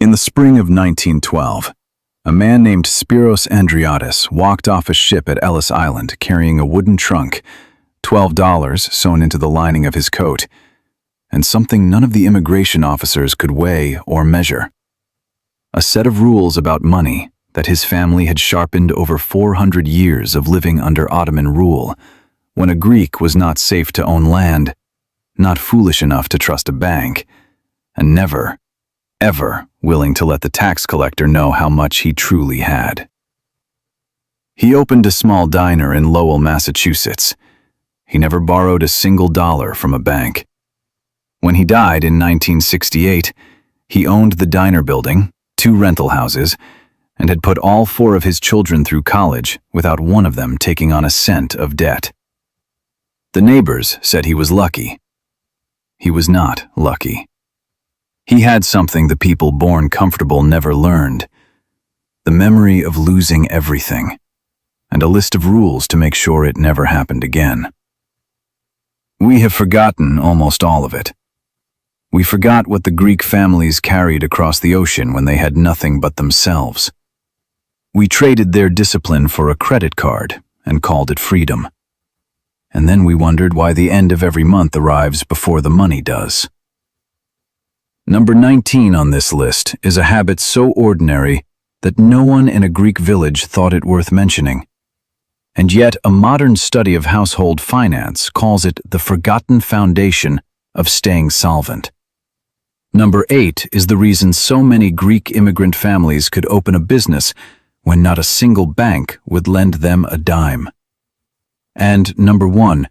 In the spring of 1912, a man named Spiros Andreadis walked off a ship at Ellis Island carrying a wooden trunk, $12 sewn into the lining of his coat, and something none of the immigration officers could weigh or measure. A set of rules about money that his family had sharpened over 400 years of living under Ottoman rule, when a Greek was not safe to own land, not foolish enough to trust a bank, and never, ever willing to let the tax collector know how much he truly had. He opened a small diner in Lowell, Massachusetts. He never borrowed a single dollar from a bank. When he died in 1968, he owned the diner building, 2 rental houses, and had put all 4 of his children through college without one of them taking on a cent of debt. The neighbors said he was lucky. He was not lucky. He had something the people born comfortable never learned: the memory of losing everything, and a list of rules to make sure it never happened again. We have forgotten almost all of it. We forgot what the Greek families carried across the ocean when they had nothing but themselves. We traded their discipline for a credit card and called it freedom. And then we wondered why the end of every month arrives before the money does. Number 19 on this list is a habit so ordinary that no one in a Greek village thought it worth mentioning. And yet a modern study of household finance calls it the forgotten foundation of staying solvent. Number 8 is the reason so many Greek immigrant families could open a business when not a single bank would lend them a dime. And number 1,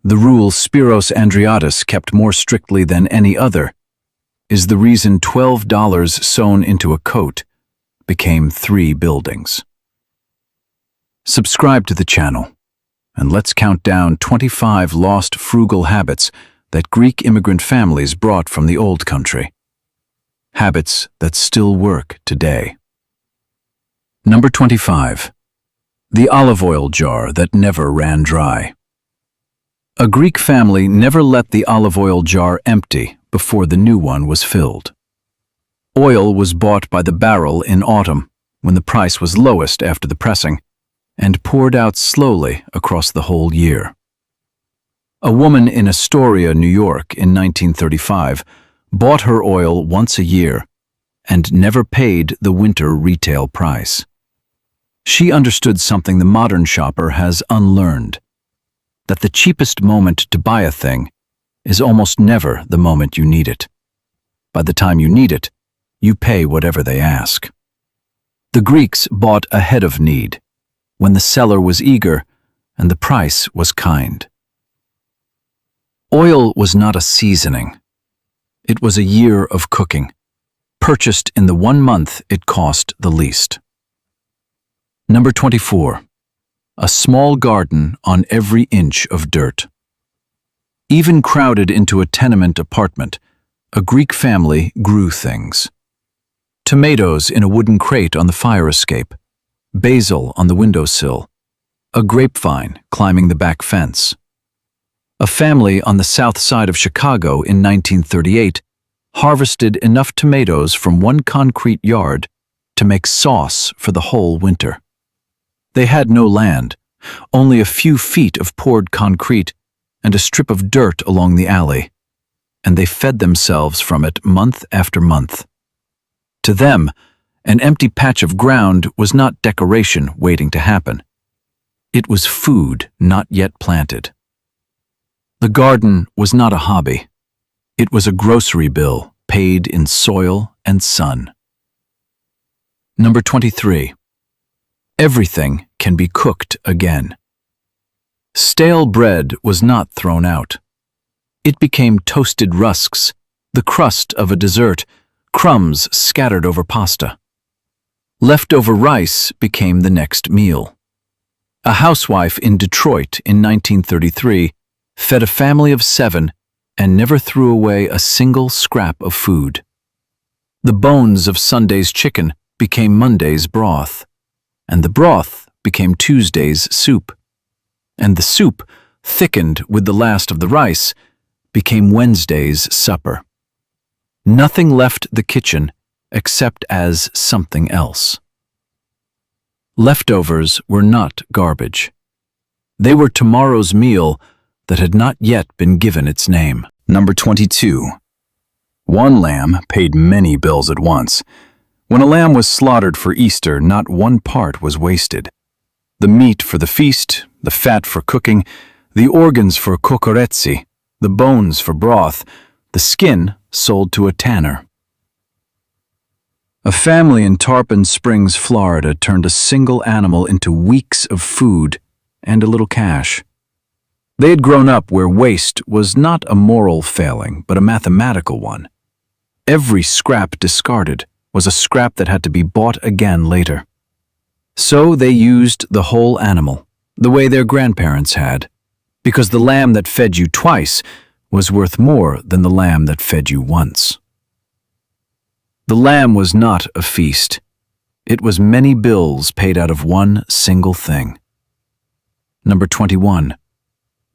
the rule Spiros Andreadis kept more strictly than any other, is the reason $12 sewn into a coat became 3 buildings. Subscribe to the channel, and let's count down 25 lost frugal habits that Greek immigrant families brought from the old country. Habits that still work today. Number 25. The olive oil jar that never ran dry. A Greek family never let the olive oil jar empty before the new one was filled. Oil was bought by the barrel in autumn, when the price was lowest after the pressing, and poured out slowly across the whole year. A woman in Astoria, New York, in 1935 bought her oil once a year and never paid the winter retail price. She understood something the modern shopper has unlearned: that the cheapest moment to buy a thing is almost never the moment you need it. By the time you need it, you pay whatever they ask. The Greeks bought ahead of need, when the seller was eager and the price was kind. Oil was not a seasoning. It was a year of cooking, purchased in the 1 month it cost the least. Number 24. A small garden on every inch of dirt. Even crowded into a tenement apartment, a Greek family grew things. Tomatoes in a wooden crate on the fire escape, basil on the windowsill, a grapevine climbing the back fence. A family on the south side of Chicago in 1938 harvested enough tomatoes from 1 concrete yard to make sauce for the whole winter. They had no land, only a few feet of poured concrete and a strip of dirt along the alley, and they fed themselves from it month after month. To them, an empty patch of ground was not decoration waiting to happen. It was food not yet planted. The garden was not a hobby. It was a grocery bill paid in soil and sun. Number 23. Everything can be cooked again. Stale bread was not thrown out. It became toasted rusks, the crust of a dessert, crumbs scattered over pasta. Leftover rice became the next meal. A housewife in Detroit in 1933 fed a family of 7 and never threw away a single scrap of food. The bones of Sunday's chicken became Monday's broth, and the broth became Tuesday's soup, and the soup, thickened with the last of the rice, became Wednesday's supper. Nothing left the kitchen except as something else. Leftovers were not garbage. They were tomorrow's meal that had not yet been given its name. Number 22. One lamb paid many bills at once. When a lamb was slaughtered for Easter, not one part was wasted. The meat for the feast, the fat for cooking, the organs for kokoretsi, the bones for broth, the skin sold to a tanner. A family in Tarpon Springs, Florida, turned a single animal into weeks of food and a little cash. They had grown up where waste was not a moral failing, but a mathematical one. Every scrap discarded was a scrap that had to be bought again later. So they used the whole animal, the way their grandparents had, because the lamb that fed you twice was worth more than the lamb that fed you once. The lamb was not a feast. It was many bills paid out of one single thing. Number 21.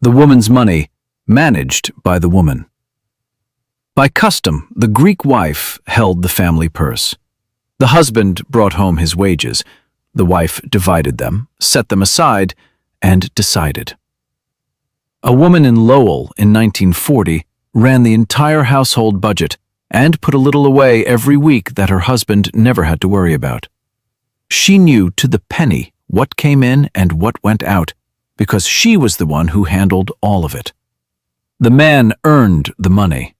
The woman's money, managed by the woman. By custom, the Greek wife held the family purse. The husband brought home his wages. The wife divided them, set them aside, and decided. A woman in Lowell in 1940 ran the entire household budget and put a little away every week that her husband never had to worry about. She knew to the penny what came in and what went out, because she was the one who handled all of it. The man earned the money.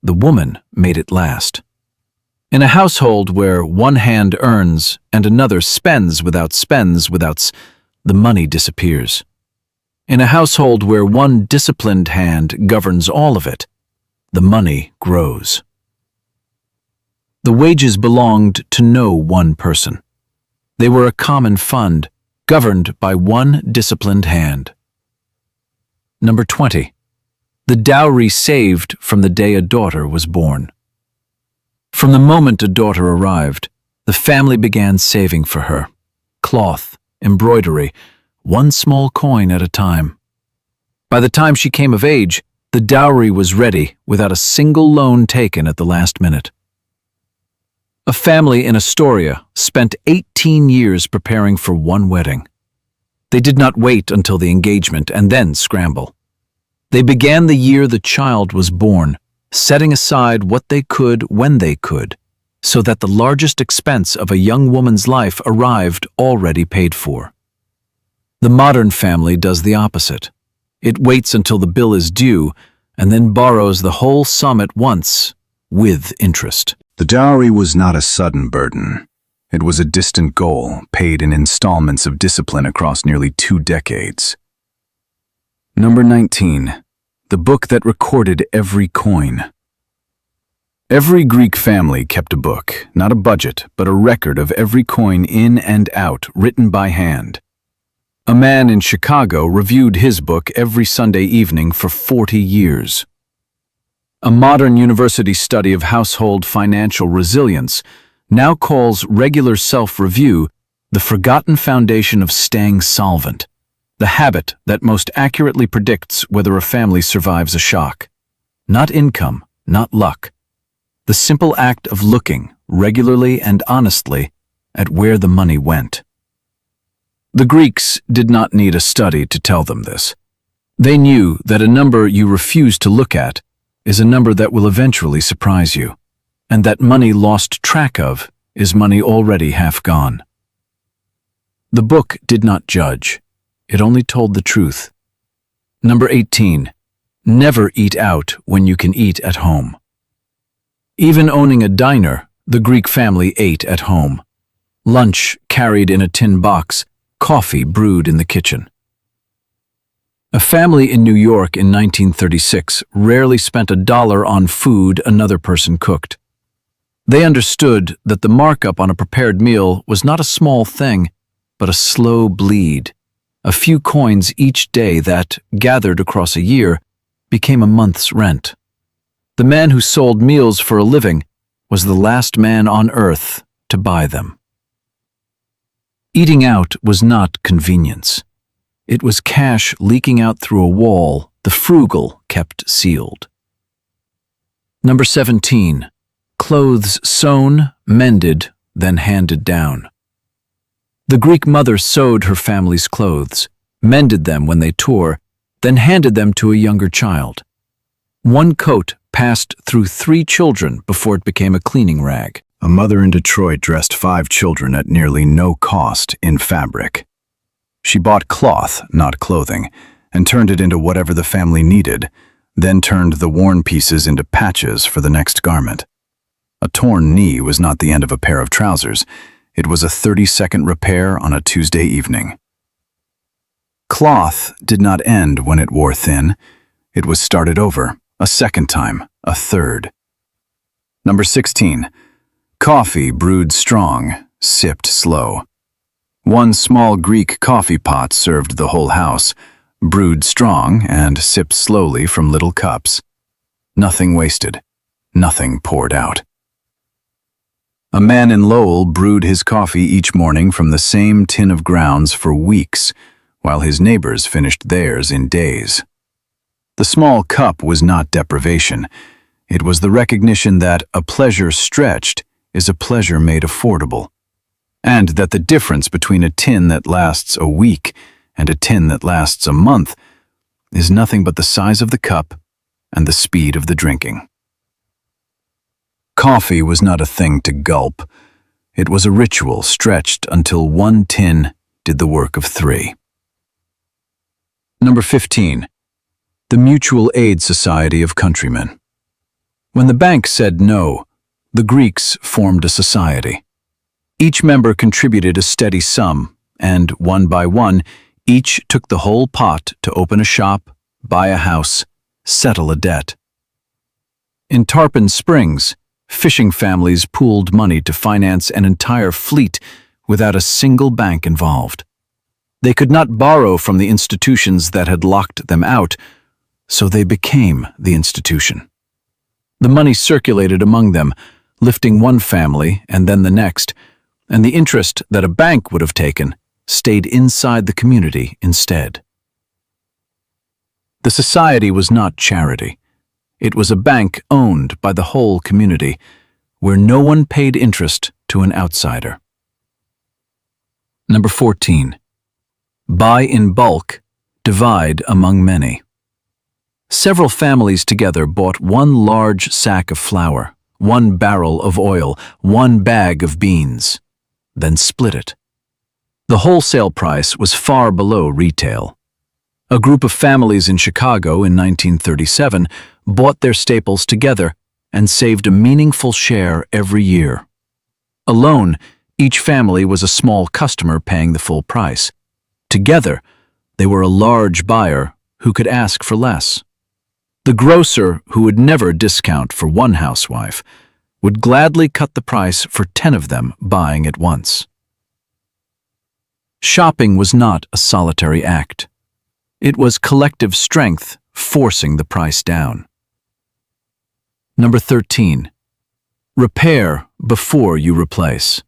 The woman made it last. In a household where one hand earns and another spends, the money disappears. In a household where one disciplined hand governs all of it, the money grows. The wages belonged to no one person. They were a common fund, governed by one disciplined hand. Number 20. The dowry saved from the day a daughter was born. From the moment a daughter arrived, the family began saving for her. Cloth, embroidery, one small coin at a time. By the time she came of age, the dowry was ready without a single loan taken at the last minute. A family in Astoria spent 18 years preparing for one wedding. They did not wait until the engagement and then scramble. They began the year the child was born, setting aside what they could when they could, so that the largest expense of a young woman's life arrived already paid for. The modern family does the opposite. It waits until the bill is due and then borrows the whole sum at once, with interest. The dowry was not a sudden burden. It was a distant goal, paid in installments of discipline across nearly 2 decades. Number 19. The book that recorded every coin. Every Greek family kept a book, not a budget, but a record of every coin in and out, written by hand. A man in Chicago reviewed his book every Sunday evening for 40 years. A modern university study of household financial resilience now calls regular self-review the forgotten foundation of staying solvent, the habit that most accurately predicts whether a family survives a shock. Not income, not luck. The simple act of looking, regularly and honestly, at where the money went. The Greeks did not need a study to tell them this. They knew that a number you refuse to look at is a number that will eventually surprise you, and that money lost track of is money already half gone. The book did not judge. It only told the truth. Number 18. Never eat out when you can eat at home. Even owning a diner, the Greek family ate at home. Lunch carried in a tin box, coffee brewed in the kitchen. A family in New York in 1936 rarely spent $1 on food another person cooked. They understood that the markup on a prepared meal was not a small thing, but a slow bleed. A few coins each day that, gathered across a year, became a month's rent. The man who sold meals for a living was the last man on earth to buy them. Eating out was not convenience. It was cash leaking out through a wall the Frugal kept sealed. Number 17. clothes sewn, mended, then handed down. The Greek mother sewed her family's clothes, mended them when they tore, then handed them to a younger child. One coat passed through 3 children before it became a cleaning rag. A mother in Detroit dressed 5 children at nearly no cost in fabric. She bought cloth, not clothing, and turned it into whatever the family needed, then turned the worn pieces into patches for the next garment. A torn knee was not the end of a pair of trousers. It was a 30-second repair on a Tuesday evening. Cloth did not end when it wore thin. It was started over, a second time, a third. Number 16. Coffee brewed strong, sipped slow. One small Greek coffee pot served the whole house, brewed strong and sipped slowly from little cups. Nothing wasted, nothing poured out. A man in Lowell brewed his coffee each morning from the same tin of grounds for weeks, while his neighbors finished theirs in days. The small cup was not deprivation. It was the recognition that a pleasure stretched is a pleasure made affordable, and that the difference between a tin that lasts a week and a tin that lasts a month is nothing but the size of the cup and the speed of the drinking. Coffee was not a thing to gulp. It was a ritual stretched until 1 tin did the work of 3. Number 15. The Mutual Aid Society of Countrymen. When the bank said no, the Greeks formed a society. Each member contributed a steady sum, and one by one, each took the whole pot to open a shop, buy a house, settle a debt. In Tarpon Springs, fishing families pooled money to finance an entire fleet without a single bank involved. They could not borrow from the institutions that had locked them out, so they became the institution. The money circulated among them, lifting one family and then the next, and the interest that a bank would have taken stayed inside the community instead. The society was not charity. It was a bank owned by the whole community, where no one paid interest to an outsider. Number 14. Buy in bulk, divide among many. Several families together bought one large sack of flour, 1 barrel of oil, 1 bag of beans, then split it. The wholesale price was far below retail. A group of families in Chicago in 1937 bought their staples together and saved a meaningful share every year. Alone, each family was a small customer paying the full price. Together, they were a large buyer who could ask for less. The grocer, who would never discount for one housewife, would gladly cut the price for 10 of them buying at once. Shopping was not a solitary act. It was collective strength forcing the price down. Number 13. Repair before you replace.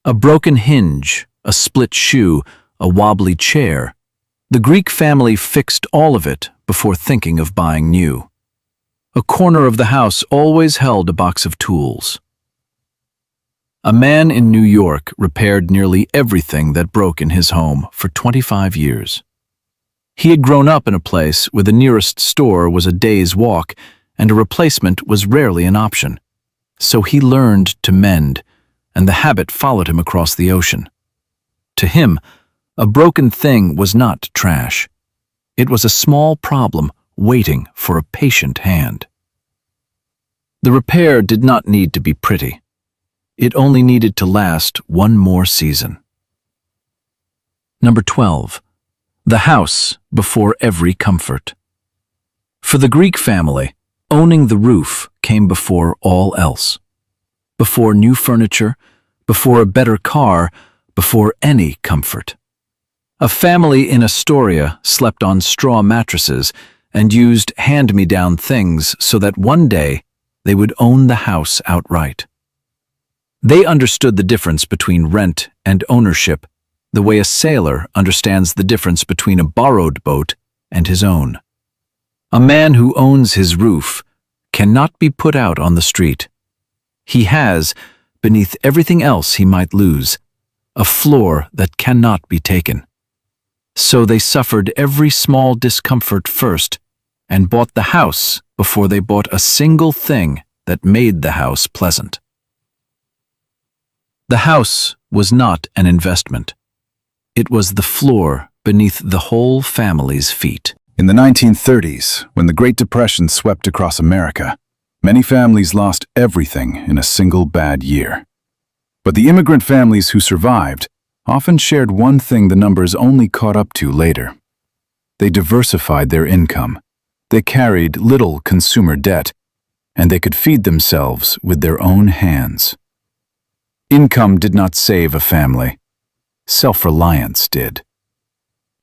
A broken hinge, a split shoe, a wobbly chair. The Greek family fixed all of it before thinking of buying new. A corner of the house always held a box of tools. A man in New York repaired nearly everything that broke in his home for 25 years. He had grown up in a place where the nearest store was a day's walk and a replacement was rarely an option. So he learned to mend, and the habit followed him across the ocean. To him, a broken thing was not trash. It was a small problem waiting for a patient hand. The repair did not need to be pretty. It only needed to last 1 more season. Number 12. The house before every comfort. For the Greek family, owning the roof came before all else. Before new furniture, before a better car, before any comfort. A family in Astoria slept on straw mattresses and used hand-me-down things so that one day they would own the house outright. They understood the difference between rent and ownership, the way a sailor understands the difference between a borrowed boat and his own. A man who owns his roof cannot be put out on the street. He has, beneath everything else he might lose, a floor that cannot be taken. So they suffered every small discomfort first and bought the house before they bought a single thing that made the house pleasant. The house was not an investment. It was the floor beneath the whole family's feet. In the 1930s, when the Great Depression swept across America, many families lost everything in a single bad year. But the immigrant families who survived often shared one thing the numbers only caught up to later. They diversified their income, they carried little consumer debt, and they could feed themselves with their own hands. Income did not save a family. Self-reliance did.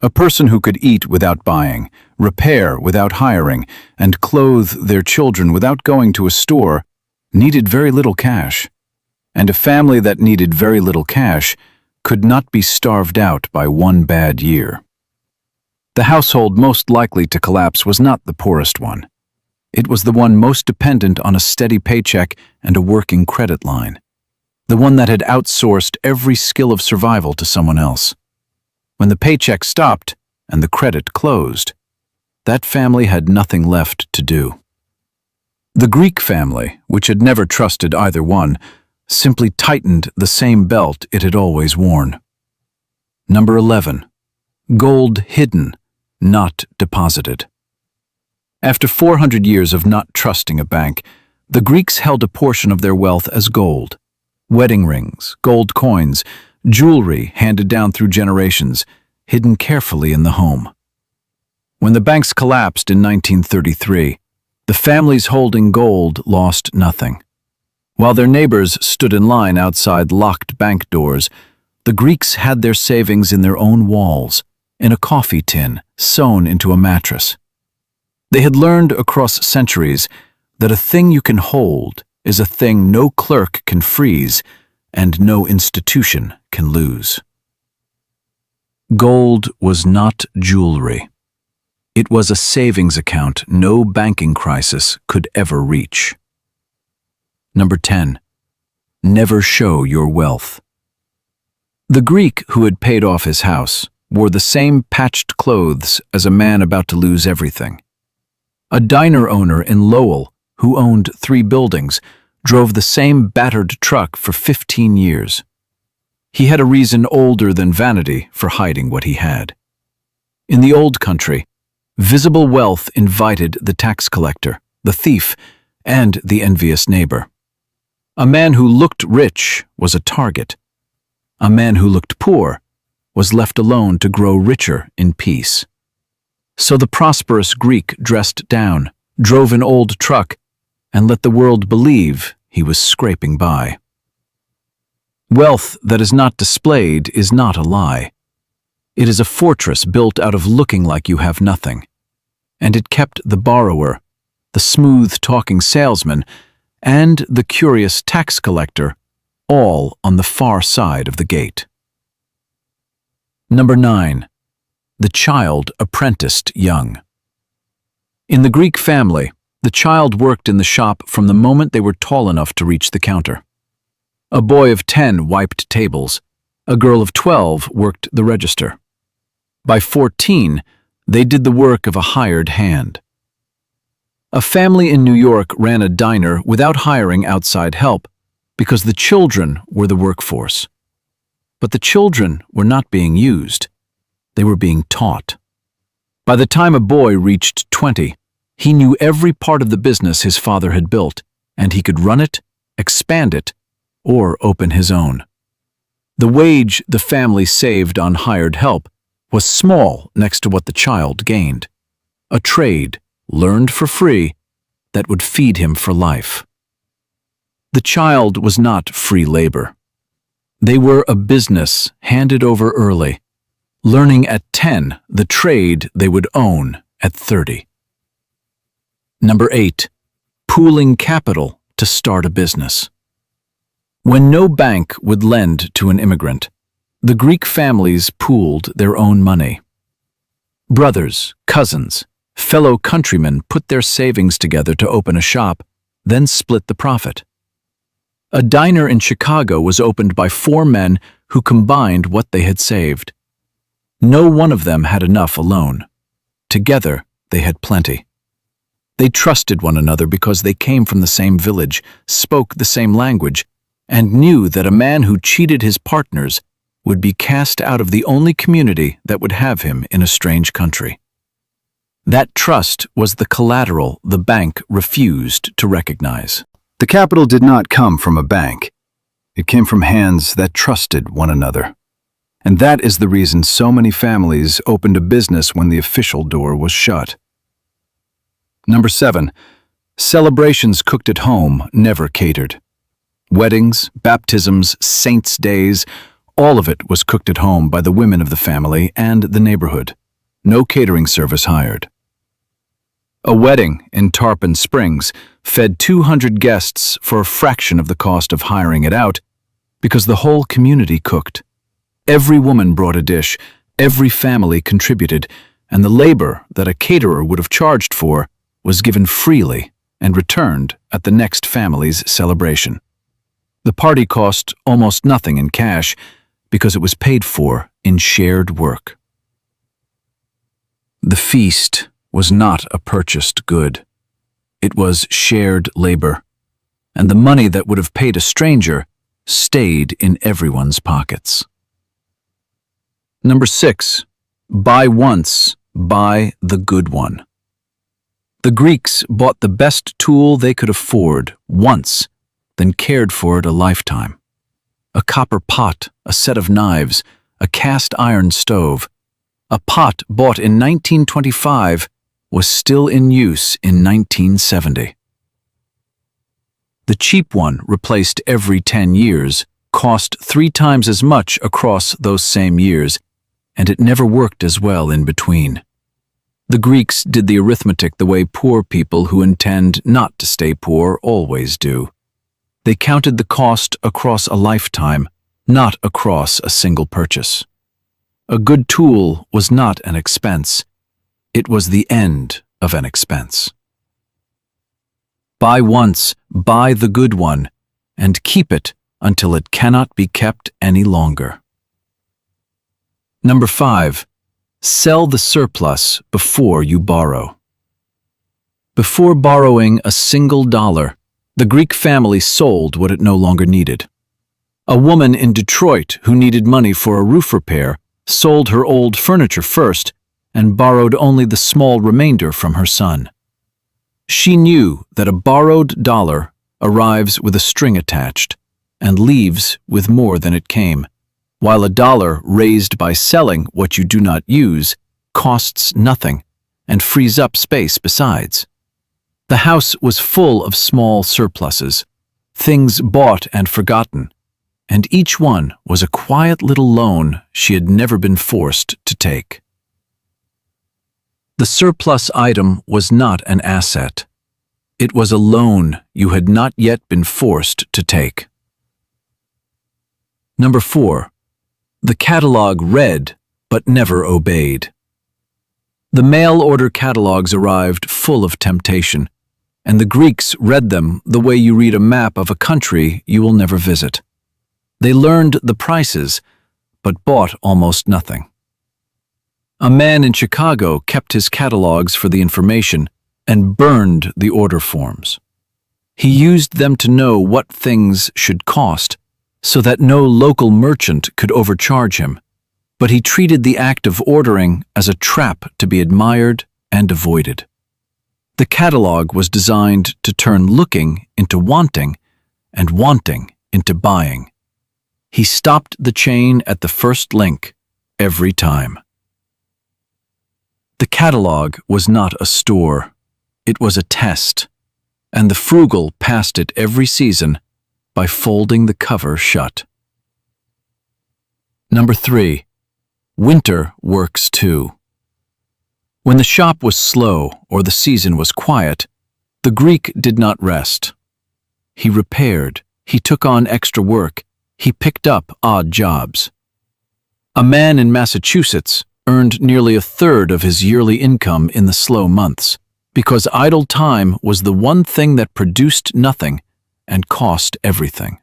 A person who could eat without buying, repair without hiring, and clothe their children without going to a store needed very little cash. And a family that needed very little cash could not be starved out by one bad year. The household most likely to collapse was not the poorest one. It was the one most dependent on a steady paycheck and a working credit line. The one that had outsourced every skill of survival to someone else. When the paycheck stopped and the credit closed, that family had nothing left to do. The Greek family, which had never trusted either one, simply tightened the same belt it had always worn. Number 11. Gold hidden, not deposited. After 400 years of not trusting a bank, the Greeks held a portion of their wealth as gold. Wedding rings, gold coins, jewelry handed down through generations, hidden carefully in the home. When the banks collapsed in 1933, the families holding gold lost nothing. While their neighbors stood in line outside locked bank doors, the Greeks had their savings in their own walls, in a coffee tin sewn into a mattress. They had learned across centuries that a thing you can hold is a thing no clerk can freeze and no institution can lose. Gold was not jewelry. It was a savings account no banking crisis could ever reach. Number 10. Never show your wealth. The Greek who had paid off his house wore the same patched clothes as a man about to lose everything. A diner owner in Lowell, who owned 3 buildings, drove the same battered truck for 15 years. He had a reason older than vanity for hiding what he had. In the old country, visible wealth invited the tax collector, the thief, and the envious neighbor. A man who looked rich was a target. A man who looked poor was left alone to grow richer in peace. So the prosperous Greek dressed down, drove an old truck, and let the world believe he was scraping by. Wealth that is not displayed is not a lie. It is a fortress built out of looking like you have nothing. And it kept the borrower, the smooth-talking salesman, and the curious tax collector all on the far side of the gate. Number 9. The child apprenticed young. In the Greek family, the child worked in the shop from the moment they were tall enough to reach the counter. A boy of 10 wiped tables. A girl of 12 worked the register. By 14, they did the work of a hired hand. A family in New York ran a diner without hiring outside help because the children were the workforce. But the children were not being used. They were being taught. By the time a boy reached 20, he knew every part of the business his father had built, and he could run it, expand it, or open his own. The wage the family saved on hired help was small next to what the child gained. A trade, learned for free, that would feed him for life. The child was not free labor. They were a business handed over early, learning at 10 the trade they would own at 30. Number 8. Pooling capital to start a business. When no bank would lend to an immigrant, the Greek families pooled their own money. Brothers, cousins, fellow countrymen put their savings together to open a shop, then split the profit. A diner in Chicago was opened by 4 men who combined what they had saved. No one of them had enough alone. Together, they had plenty. They trusted one another because they came from the same village, spoke the same language, and knew that a man who cheated his partners would be cast out of the only community that would have him in a strange country. That trust was the collateral the bank refused to recognize. The capital did not come from a bank. It came from hands that trusted one another. And that is the reason so many families opened a business when the official door was shut. Number 7. Celebrations cooked at home never catered. Weddings, baptisms, saints' days, all of it was cooked at home by the women of the family and the neighborhood. No catering service hired. A wedding in Tarpon Springs fed 200 guests for a fraction of the cost of hiring it out because the whole community cooked. Every woman brought a dish, every family contributed, and the labor that a caterer would have charged for was given freely and returned at the next family's celebration. The party cost almost nothing in cash because it was paid for in shared work. The feast was not a purchased good. It was shared labor, and the money that would have paid a stranger stayed in everyone's pockets. Number 6. Buy once, buy the good one. The Greeks bought the best tool they could afford once, then cared for it a lifetime. A copper pot, a set of knives, a cast iron stove. A pot bought in 1925 was still in use in 1970. The cheap one, replaced every 10 years, cost 3 times as much across those same years, and it never worked as well in between. The Greeks did the arithmetic the way poor people who intend not to stay poor always do. They counted the cost across a lifetime, not across a single purchase. A good tool was not an expense. It was the end of an expense. Buy once, buy the good one, and keep it until it cannot be kept any longer. Number 5. Sell the surplus before you borrow. Before borrowing a single dollar, the Greek family sold what it no longer needed. A woman in Detroit who needed money for a roof repair sold her old furniture first and borrowed only the small remainder from her son. She knew that a borrowed dollar arrives with a string attached and leaves with more than it came, while a dollar raised by selling what you do not use costs nothing and frees up space besides. The house was full of small surpluses, things bought and forgotten, and each one was a quiet little loan she had never been forced to take. The surplus item was not an asset. It was a loan you had not yet been forced to take. Number 4. The catalog read, but never obeyed. The mail-order catalogs arrived full of temptation, and the Greeks read them the way you read a map of a country you will never visit. They learned the prices, but bought almost nothing. A man in Chicago kept his catalogs for the information and burned the order forms. He used them to know what things should cost, so that no local merchant could overcharge him, but he treated the act of ordering as a trap to be admired and avoided. The catalog was designed to turn looking into wanting and wanting into buying. He stopped the chain at the first link every time. The catalog was not a store. It was a test, and the Frugal passed it every season by folding the cover shut. Number 3. Winter works too. When the shop was slow or the season was quiet, the Greek did not rest. He repaired, he took on extra work, he picked up odd jobs. A man in Massachusetts earned nearly a third of his yearly income in the slow months, because idle time was the one thing that produced nothing and cost everything.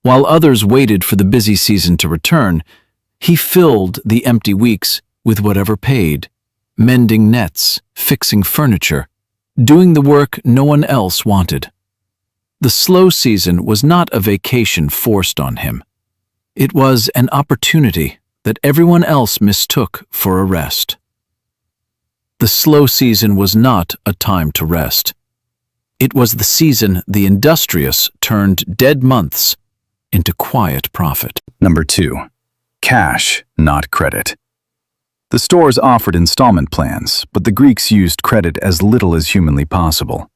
While others waited for the busy season to return, he filled the empty weeks with whatever paid, mending nets, fixing furniture, doing the work no one else wanted. The slow season was not a vacation forced on him. It was an opportunity that everyone else mistook for a rest. The slow season was not a time to rest. It was the season the industrious turned dead months into quiet profit. Number 2. Cash, not credit. The stores offered installment plans, but the Greeks used credit as little as humanly possible.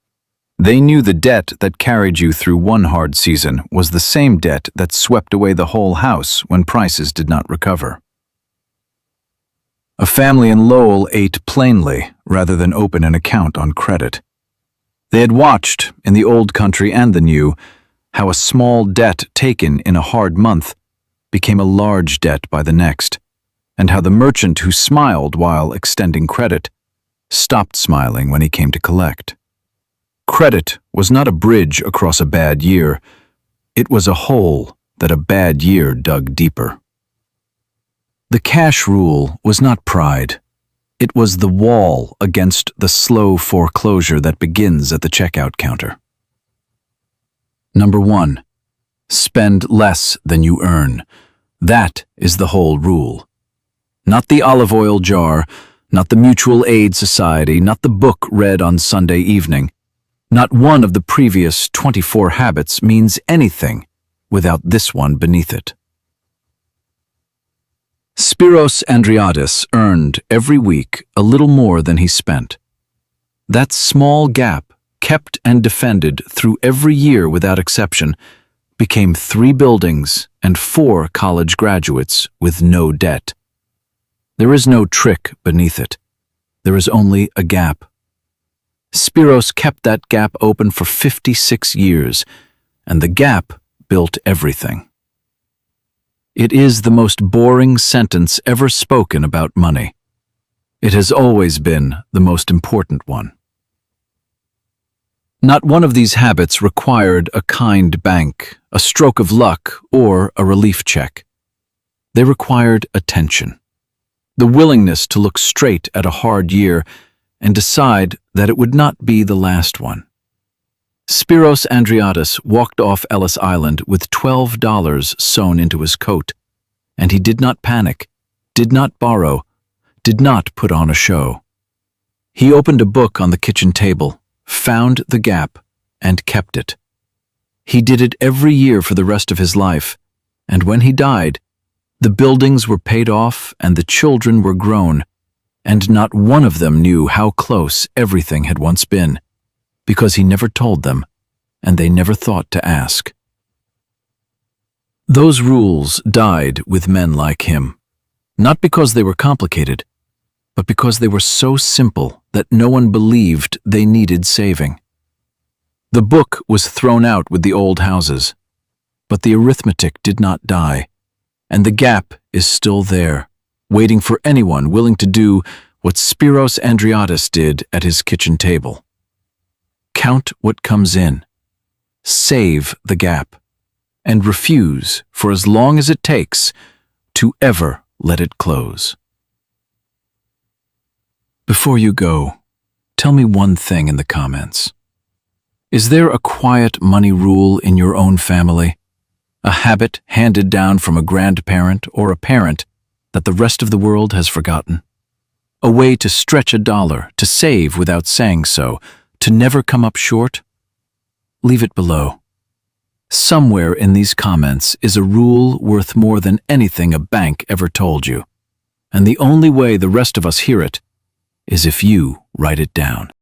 They knew the debt that carried you through one hard season was the same debt that swept away the whole house when prices did not recover. A family in Lowell ate plainly rather than open an account on credit. They had watched, in the old country and the new, how a small debt taken in a hard month became a large debt by the next, and how the merchant who smiled while extending credit stopped smiling when he came to collect. Credit was not a bridge across a bad year. It was a hole that a bad year dug deeper. The cash rule was not pride. It was the wall against the slow foreclosure that begins at the checkout counter. Number 1. Spend less than you earn. That is the whole rule. Not the olive oil jar, not the mutual aid society, not the book read on Sunday evening. Not one of the previous 24 habits means anything without this one beneath it. Spiros Andreadis earned every week a little more than he spent. That small gap, kept and defended through every year without exception, became 3 buildings and 4 college graduates with no debt. There is no trick beneath it. There is only a gap. Spiros kept that gap open for 56 years, and the gap built everything. It is the most boring sentence ever spoken about money. It has always been the most important one. Not one of these habits required a kind bank, a stroke of luck, or a relief check. They required attention, the willingness to look straight at a hard year and decide that it would not be the last one. Spiros Andreadis walked off Ellis Island with $12 sewn into his coat, and he did not panic, did not borrow, did not put on a show. He opened a book on the kitchen table, found the gap, and kept it. He did it every year for the rest of his life, and when he died, the buildings were paid off and the children were grown, and not one of them knew how close everything had once been, because he never told them, and they never thought to ask. Those rules died with men like him, not because they were complicated, but because they were so simple that no one believed they needed saving. The book was thrown out with the old houses, but the arithmetic did not die, and the gap is still there, waiting for anyone willing to do what Spiros Andreadis did at his kitchen table. Count what comes in, save the gap, and refuse, for as long as it takes, to ever let it close. Before you go, tell me one thing in the comments. Is there a quiet money rule in your own family? A habit handed down from a grandparent or a parent that the rest of the world has forgotten? A way to stretch a dollar, to save without saying so, to never come up short? Leave it below. Somewhere in these comments is a rule worth more than anything a bank ever told you, and the only way the rest of us hear it is if you write it down.